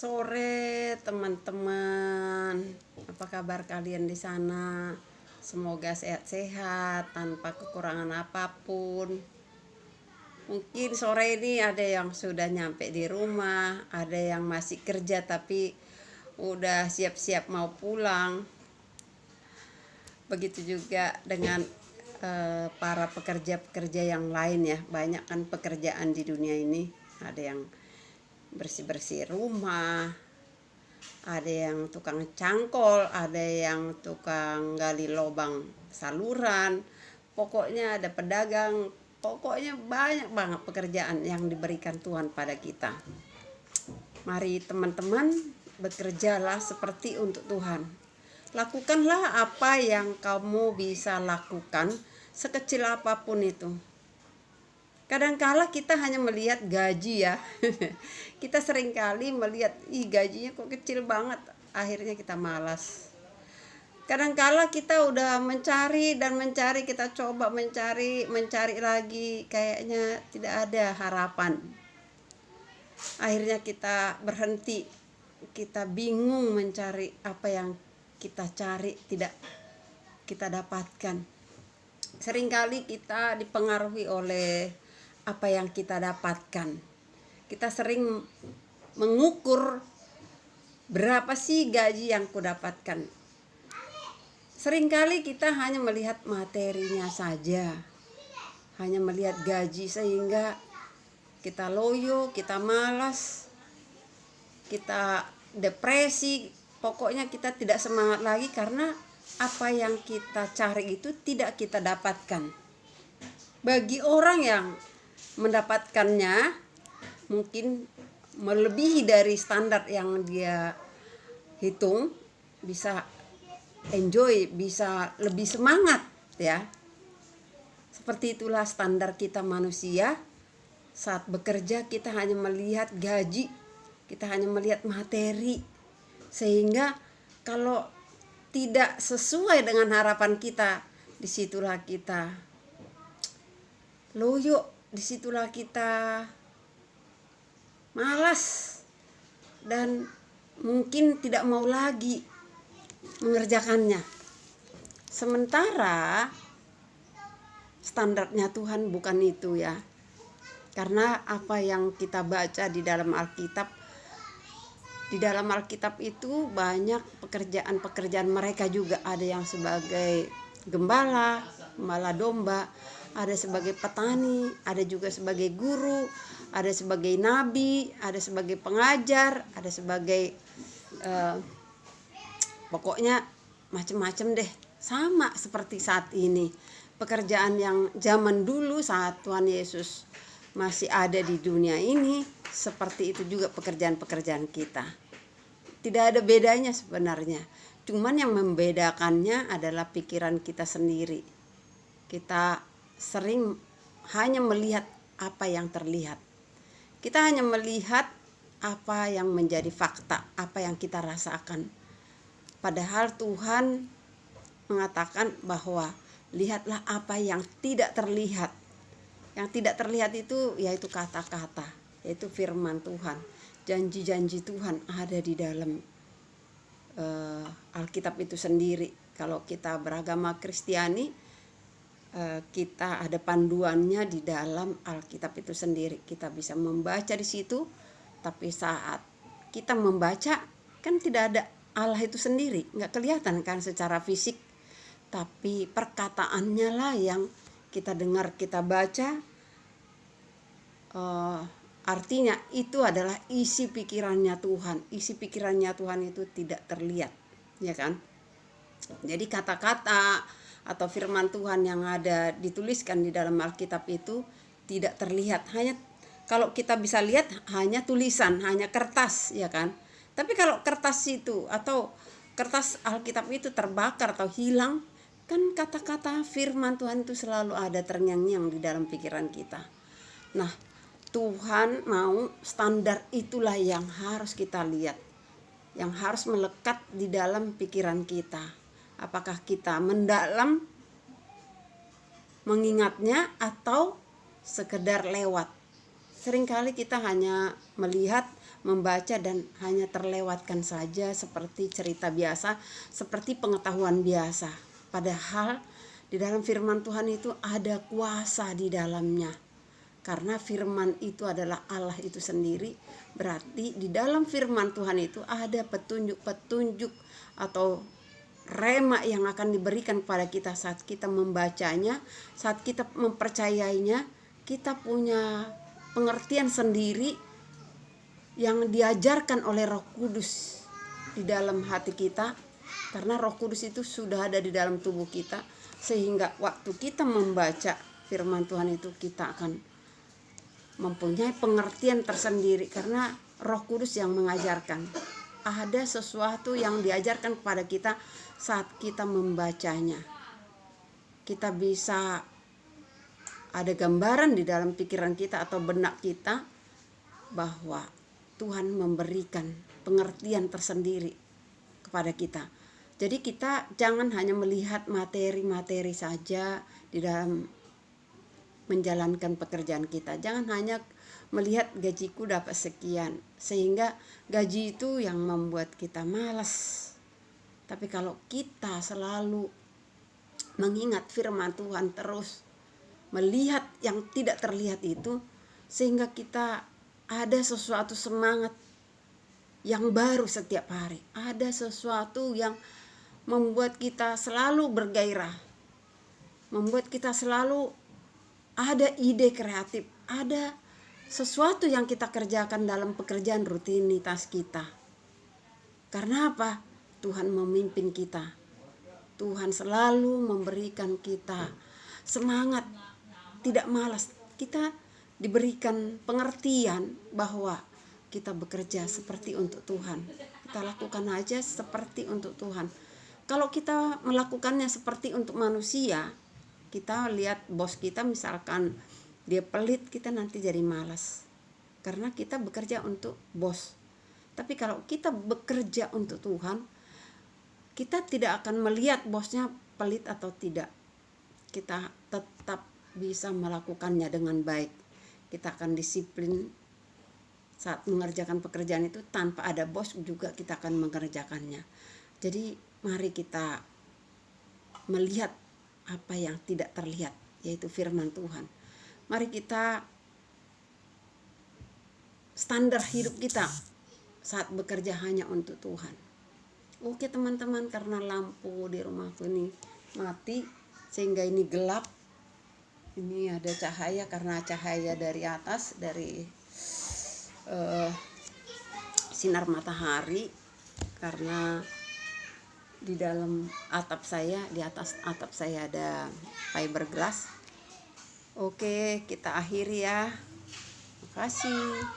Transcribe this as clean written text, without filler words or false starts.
Sore teman-teman, apa kabar kalian di sana? Semoga sehat-sehat tanpa kekurangan apapun. Mungkin sore ini ada yang sudah nyampe di rumah, ada yang masih kerja tapi udah siap-siap mau pulang. Begitu juga dengan para pekerja-pekerja yang lain ya. Banyak kan pekerjaan di dunia ini. Ada yang bersih-bersih rumah, ada yang tukang cangkol, ada yang tukang gali lubang saluran, pokoknya ada pedagang, pokoknya banyak banget pekerjaan yang diberikan Tuhan pada kita. Mari teman-teman, bekerjalah seperti untuk Tuhan. Lakukanlah apa yang kamu bisa lakukan, sekecil apapun itu. Kadangkala kita hanya melihat gaji ya. Kita seringkali melihat, gajinya kok kecil banget. Akhirnya kita malas. Kadangkala kita udah mencari dan mencari, kita coba mencari lagi. Kayaknya tidak ada harapan. Akhirnya kita berhenti. Kita bingung mencari apa yang kita cari, tidak kita dapatkan. Seringkali kita dipengaruhi oleh apa yang kita dapatkan. Kita sering mengukur berapa sih gaji yang kudapatkan. Seringkali kita hanya melihat materinya saja, hanya melihat gaji, sehingga kita loyo, kita malas, kita depresi. Pokoknya kita tidak semangat lagi karena apa yang kita cari itu tidak kita dapatkan. Bagi orang yang mendapatkannya mungkin melebihi dari standar yang dia hitung, bisa enjoy, bisa lebih semangat ya. Seperti itulah standar kita manusia. Saat bekerja kita hanya melihat gaji, kita hanya melihat materi, sehingga kalau tidak sesuai dengan harapan kita, disitulah kita loyo, disitulah kita malas dan mungkin tidak mau lagi mengerjakannya. Sementara standarnya Tuhan bukan itu ya. Karena apa yang kita baca di dalam Alkitab, itu banyak pekerjaan-pekerjaan mereka juga. Ada yang sebagai gembala domba, ada sebagai petani, ada juga sebagai guru, ada sebagai nabi, ada sebagai pengajar, ada sebagai pokoknya macam-macam deh. Sama seperti saat ini. Pekerjaan yang zaman dulu saat Tuhan Yesus masih ada di dunia ini, seperti itu juga pekerjaan-pekerjaan kita. Tidak ada bedanya sebenarnya. Cuman yang membedakannya adalah pikiran kita sendiri. Kita sering hanya melihat apa yang terlihat. Kita hanya melihat apa yang menjadi fakta, apa yang kita rasakan. Padahal Tuhan mengatakan bahwa lihatlah apa yang tidak terlihat. Yang tidak terlihat itu yaitu kata-kata, yaitu firman Tuhan. Janji-janji Tuhan ada di dalam Alkitab itu sendiri. Kalau kita beragama Kristiani, kita ada panduannya di dalam Alkitab itu sendiri. Kita bisa membaca di situ, tapi saat kita membaca kan tidak ada Allah itu sendiri, nggak kelihatan kan secara fisik, tapi perkataannya lah yang kita dengar, kita baca. Artinya itu adalah isi pikirannya Tuhan. Isi pikirannya Tuhan itu tidak terlihat, ya kan? Jadi kata-kata atau firman Tuhan yang ada dituliskan di dalam Alkitab itu tidak terlihat. Hanya kalau kita bisa lihat hanya tulisan, hanya kertas, ya kan? Tapi kalau kertas itu atau kertas Alkitab itu terbakar atau hilang, kan kata-kata firman Tuhan itu selalu ada terngiang-ngiang di dalam pikiran kita. Nah, Tuhan mau standar itulah yang harus kita lihat, yang harus melekat di dalam pikiran kita. Apakah kita mendalam mengingatnya atau sekedar lewat? Seringkali kita hanya melihat membaca dan hanya terlewatkan saja seperti cerita biasa, seperti pengetahuan biasa. Padahal di dalam firman Tuhan itu ada kuasa di dalamnya. Karena firman itu adalah Allah itu sendiri, berarti di dalam firman Tuhan itu ada petunjuk-petunjuk atau rema yang akan diberikan kepada kita saat kita membacanya, saat kita mempercayainya. Kita punya pengertian sendiri yang diajarkan oleh Roh Kudus di dalam hati kita, karena Roh Kudus itu sudah ada di dalam tubuh kita, sehingga waktu kita membaca firman Tuhan itu kita akan mempunyai pengertian tersendiri karena Roh Kudus yang mengajarkan. Ada sesuatu yang diajarkan kepada kita saat kita membacanya. Kita bisa ada gambaran di dalam pikiran kita atau benak kita bahwa Tuhan memberikan pengertian tersendiri kepada kita. Jadi kita jangan hanya melihat materi-materi saja di dalam menjalankan pekerjaan kita. Jangan hanya melihat gajiku dapat sekian, sehingga gaji itu yang membuat kita malas. Tapi kalau kita selalu mengingat firman Tuhan, terus melihat yang tidak terlihat itu, sehingga kita ada sesuatu semangat yang baru setiap hari. Ada sesuatu yang membuat kita selalu bergairah, membuat kita selalu ada ide kreatif, ada sesuatu yang kita kerjakan dalam pekerjaan rutinitas kita. Karena apa? Tuhan memimpin kita. Tuhan selalu memberikan kita semangat, tidak malas. Kita diberikan pengertian bahwa kita bekerja seperti untuk Tuhan. Kita lakukan aja seperti untuk Tuhan. Kalau kita melakukannya seperti untuk manusia, kita lihat bos kita misalkan dia pelit, kita nanti jadi malas. Karena kita bekerja untuk bos. Tapi kalau kita bekerja untuk Tuhan, kita tidak akan melihat bosnya pelit atau tidak. Kita tetap bisa melakukannya dengan baik. Kita akan disiplin saat mengerjakan pekerjaan itu, tanpa ada bos juga kita akan mengerjakannya. Jadi mari kita melihat apa yang tidak terlihat, yaitu firman Tuhan. Mari kita standar hidup kita saat bekerja hanya untuk Tuhan. Oke teman-teman, karena lampu di rumahku ini mati sehingga ini gelap. Ini ada cahaya karena cahaya dari atas, dari sinar matahari, karena di dalam atap saya, di atas atap saya ada fiberglass. Oke, kita akhiri ya. Terima kasih.